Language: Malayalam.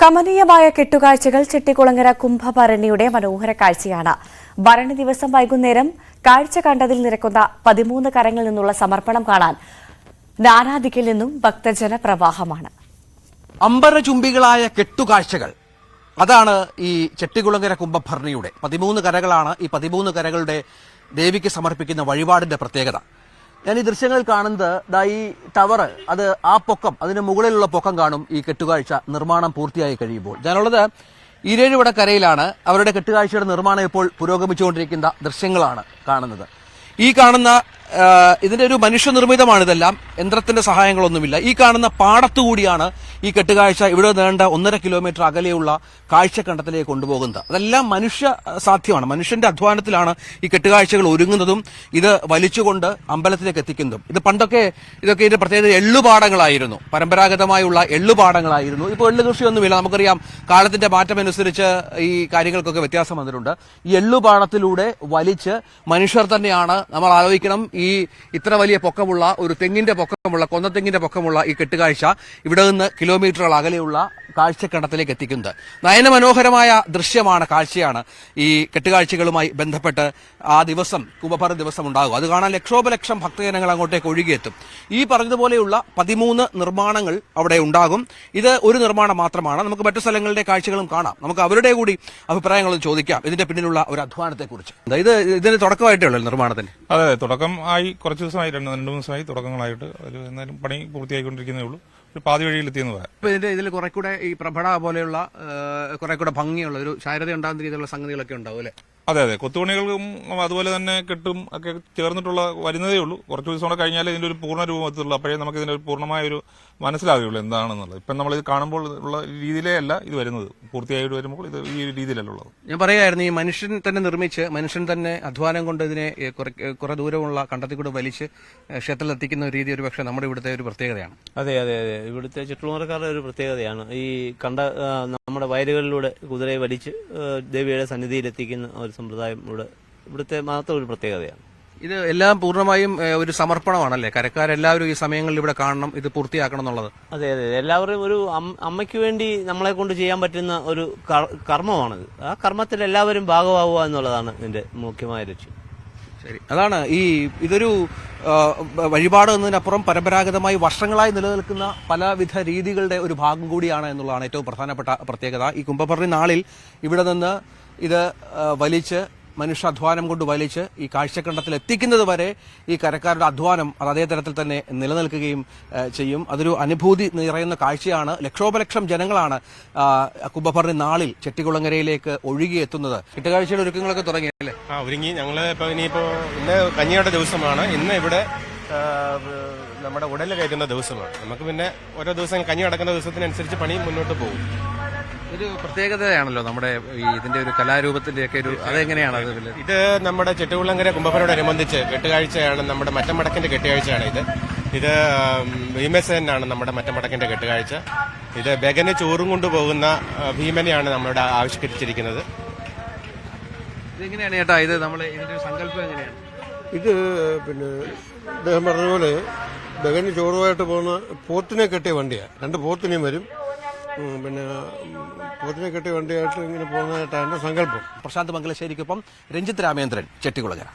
കമനീയമായ കെട്ടുകാഴ്ചകൾ ചെട്ടികുളങ്ങര കുംഭഭരണിയുടെ മനോഹര കാഴ്ചയാണ്. ഭരണി ദിവസം വൈകുന്നേരം കാഴ്ച കണ്ടതിൽ നിരക്കുന്ന 13 കരങ്ങളിൽ നിന്നുള്ള സമർപ്പണം കാണാൻ നാനാദിക്കിൽ നിന്നും ഭക്തജന പ്രവാഹമാണ്. അമ്പരചുംബികളായ കെട്ടുകാഴ്ചകൾ, അതാണ് ഈ ചെട്ടികുളങ്ങര കുംഭഭരണിയുടെ 13 കരകളാണ്. ഈ 13 കരകളുടെ ദേവിക്ക് സമർപ്പിക്കുന്ന വഴിപാടിന്റെ പ്രത്യേകത. ഞാൻ ഈ ദൃശ്യങ്ങളിൽ കാണുന്നത് ഈ ടവർ, അത് ആ പൊക്കം, അതിന് മുകളിലുള്ള പൊക്കം കാണും ഈ കെട്ടുകാഴ്ച നിർമ്മാണം പൂർത്തിയായി കഴിയുമ്പോൾ. ഞാനുള്ളത് ഈരേഴുവട കരയിലാണ്. അവരുടെ കെട്ടുകാഴ്ചയുടെ നിർമ്മാണം ഇപ്പോൾ പുരോഗമിച്ചുകൊണ്ടിരിക്കുന്ന ദൃശ്യങ്ങളാണ് കാണുന്നത്. ഈ കാണുന്ന ഇതിന്റെ ഒരു മനുഷ്യനിർമ്മിതമാണ്. ഇതെല്ലാം യന്ത്രത്തിന്റെ സഹായങ്ങളൊന്നുമില്ല. ഈ കാണുന്ന പാടത്തുകൂടിയാണ് ഈ കെട്ടുകാഴ്ച ഇവിടെ നീണ്ട 1.5 കിലോമീറ്റർ അകലെയുള്ള കാഴ്ചക്കണ്ടത്തിലേക്ക് കൊണ്ടുപോകുന്നത്. അതെല്ലാം മനുഷ്യ സാധ്യമാണ്. മനുഷ്യന്റെ അധ്വാനത്തിലാണ് ഈ കെട്ടുകാഴ്ചകൾ ഒരുങ്ങുന്നതും ഇത് വലിച്ചുകൊണ്ട് അമ്പലത്തിലേക്ക് എത്തിക്കുന്നതും. ഇതൊക്കെ ഇതിന്റെ പ്രത്യേകത എള്ളുപാടങ്ങളായിരുന്നു, പരമ്പരാഗതമായുള്ള എള്ളുപാടങ്ങളായിരുന്നു. ഇപ്പോൾ എള്ളു കൃഷിയൊന്നുമില്ല. നമുക്കറിയാം, കാലത്തിന്റെ മാറ്റമനുസരിച്ച് ഈ കാര്യങ്ങൾക്കൊക്കെ വ്യത്യാസം വന്നിട്ടുണ്ട്. ഈ എള്ളുപാടത്തിലൂടെ വലിച്ച് മനുഷ്യർ തന്നെയാണ്, നമ്മൾ ആലോചിക്കണം, ഈ ഇത്ര വലിയ പൊക്കമുള്ള ഒരു തെങ്ങിന്റെ പൊക്കമുള്ള, കൊന്നത്തെങ്ങിന്റെ പൊക്കമുള്ള ഈ കെട്ടുകാഴ്ച ഇവിടെ നിന്ന് കിലോമീറ്ററുകൾ അകലെയുള്ള കാഴ്ചക്കണ്ടത്തിലേക്ക് എത്തിക്കുന്നത്. നയനമനോഹരമായ ദൃശ്യമാണ്, കാഴ്ചയാണ്. ഈ കെട്ടുകാഴ്ചകളുമായി ബന്ധപ്പെട്ട് ആ ദിവസം, കുംഭഭരണി ദിവസം ഉണ്ടാകും. അത് കാണാൻ ലക്ഷോപലക്ഷം ഭക്തജനങ്ങൾ അങ്ങോട്ടേക്ക് ഒഴുകിയെത്തും. ഈ പറഞ്ഞതുപോലെയുള്ള 13 നിർമ്മാണങ്ങൾ അവിടെ ഉണ്ടാകും. ഇത് ഒരു നിർമ്മാണം മാത്രമാണ്. നമുക്ക് മറ്റു സ്ഥലങ്ങളുടെ കാഴ്ചകളും കാണാം. നമുക്ക് അവരുടെ കൂടി അഭിപ്രായങ്ങളും ചോദിക്കാം ഇതിന്റെ പിന്നിലുള്ള ഒരു അധ്വാനത്തെക്കുറിച്ച്. ഇതിന് തുടക്കമായിട്ടേ ഉള്ളൂ നിർമ്മാണത്തിന്? അതെ, തുടക്കം ആയി, കുറച്ച് ദിവസമായി, 2 ദിവസമായി തുടക്കങ്ങളായിട്ട്. ഒരു എന്നാലും പണി പൂർത്തിയായിക്കൊണ്ടിരിക്കുന്നേ ഉള്ളൂ. ഒരു പാതി വഴിയിലെത്തിയെന്ന് പറയാം. ഇതിൽ കുറെ കൂടെ ഈ പ്രഭട പോലെയുള്ള കുറെ കൂടെ ഭംഗിയുള്ള ഒരു ശാരത ഉണ്ടാകുന്ന രീതിയിലുള്ള സംഗതികളൊക്കെ ഉണ്ടാവും അല്ലെ? അതെ, കൊത്തുപണികൾക്കും അതുപോലെ തന്നെ കെട്ടും ഒക്കെ ചേർന്നിട്ടുള്ള വരുന്നതേ ഉള്ളൂ. കുറച്ച് ദിവസം കൂടെ കഴിഞ്ഞാൽ ഇതിന്റെ ഒരു പൂർണ്ണ രൂപം എത്തുള്ളൂ. അപ്പോഴേ നമുക്ക് ഇതിന്റെ ഒരു പൂർണ്ണമായ ഒരു മനസ്സിലാകുകയുള്ളൂ എന്താണെന്നുള്ളത്. ഇപ്പം നമ്മളിത് കാണുമ്പോൾ ഉള്ള രീതിയിലേ അല്ല ഇത് വരുന്നത്. പൂർത്തിയായിട്ട് വരുമ്പോൾ ഇത് ഈ രീതിയിലല്ല ഉള്ളത്. ഞാൻ പറയുകയായിരുന്നു, ഈ മനുഷ്യൻ തന്നെ നിർമ്മിച്ച്, മനുഷ്യൻ തന്നെ അധ്വാനം കൊണ്ട് ഇതിനെ കുറെ ദൂരമുള്ള കണ്ടത്തിൽ കൂടെ വലിച്ച് ക്ഷേത്രത്തിൽ എത്തിക്കുന്ന ഒരു രീതി ഒരു പക്ഷേ നമ്മുടെ ഇവിടുത്തെ ഒരു പ്രത്യേകതയാണ്. അതെ, ഇവിടുത്തെ ചെട്ടികുളങ്ങരക്കാരുടെ ഒരു പ്രത്യേകതയാണ്. ഈ നമ്മുടെ വയലുകളിലൂടെ കുതിരയെ വലിച്ച് ദേവിയുടെ സന്നിധിയിൽ എത്തിക്കുന്ന ഒരു സമ്പ്രദായം ഇവിടുത്തെ മാത്രം ഒരു പ്രത്യേകതയാണ്. ഇത് എല്ലാം പൂർണ്ണമായും ഒരു സമർപ്പണമാണല്ലേ? കരക്കാരെല്ലാവരും ഈ സമയങ്ങളിൽ ഇവിടെ കാണണം, ഇത് പൂർത്തിയാക്കണം എന്നുള്ളത്. അതെ, എല്ലാവരും ഒരു അമ്മയ്ക്ക് വേണ്ടി നമ്മളെ കൊണ്ട് ചെയ്യാൻ പറ്റുന്ന ഒരു കർമ്മമാണിത്. ആ കർമ്മത്തിൽ എല്ലാവരും ഭാഗമാവുക എന്നുള്ളതാണ് ഇതിന്റെ മുഖ്യമായ ലക്ഷ്യം. ശരി, അതാണ് ഇതൊരു വഴിപാട് എന്നതിനപ്പുറം പരമ്പരാഗതമായി വർഷങ്ങളായി നിലനിൽക്കുന്ന പലവിധ രീതികളുടെ ഒരു ഭാഗം കൂടിയാണ് എന്നുള്ളതാണ് ഏറ്റവും പ്രധാനപ്പെട്ട പ്രത്യേകത. ഈ കുംഭഭരണി നാളിൽ ഇവിടെ നിന്ന് ഇത് വലിച്ച്, മനുഷ്യാധ്വാനം കൊണ്ട് വലിച്ച് ഈ കാഴ്ചക്കണ്ടത്തിൽ എത്തിക്കുന്നത് വരെ ഈ കരക്കാരുടെ അധ്വാനം അത് അതേ തരത്തിൽ തന്നെ നിലനിൽക്കുകയും ചെയ്യും. അതൊരു അനുഭൂതി നിറയുന്ന കാഴ്ചയാണ്. ലക്ഷോപലക്ഷം ജനങ്ങളാണ് കുംഭഭരണി നാളിൽ ചെട്ടികുളങ്ങരയിലേക്ക് ഒഴുകിയെത്തുന്നത്. കെട്ടുകാഴ്ചയുടെ ഒരുക്കങ്ങളൊക്കെ തുടങ്ങിയല്ലേ? ഒരുങ്ങി. ഞങ്ങള് ഇന്ന് കഞ്ഞിയുടെ ദിവസമാണ്. ഇന്ന് ഇവിടെ നമ്മുടെ ഉടല് കയറ്റുന്ന ദിവസമാണ്. നമുക്ക് പിന്നെ ഓരോ ദിവസം കഞ്ഞി അടക്കുന്ന ദിവസത്തിനനുസരിച്ച് പണി മുന്നോട്ട് പോകും. ഒരു പ്രത്യേകതയാണല്ലോ നമ്മുടെ ഇതിന്റെ ഒരു കലാരൂപത്തിന്റെ ഒക്കെ ഒരു, അതെങ്ങനെയാണ് ഇത് നമ്മുടെ ചെട്ടികുളങ്ങര കുംഭഭരണയോടനുബന്ധിച്ച് കെട്ടുകാഴ്ചയാണ്. നമ്മുടെ മറ്റമടക്കിന്റെ കെട്ടുകാഴ്ചയാണ് ഇത് ഭീമസേനാണ് നമ്മുടെ മറ്റമടക്കിന്റെ കെട്ടുകാഴ്ച. ഇത് ബഗന് ചോറും കൊണ്ടുപോകുന്ന ഭീമനെയാണ് നമ്മളിവിടെ ആവിഷ്കരിച്ചിരിക്കുന്നത്. ഇതെങ്ങനെയാണ് ചേട്ടാ ഇത് ഇതിന്റെ സങ്കല്പം എങ്ങനെയാണ്? ഇത് അദ്ദേഹം പറഞ്ഞ പോലെ ബഗന് ചോറുമായിട്ട് പോകുന്ന പോത്തിനെ കെട്ടിയ വണ്ടിയാണ്. 2 പോത്തിനെയും വരും. പോത്തിനെ കെട്ടിയ വണ്ടിയായിട്ട് ഇങ്ങനെ പോകുന്നതായിട്ടാണ് സങ്കല്പം. പ്രശാന്ത് മംഗലശ്ശേരിക്കൊപ്പം രഞ്ജിത്ത് രാമേന്ദ്രൻ, ചെട്ടികുളങ്ങര.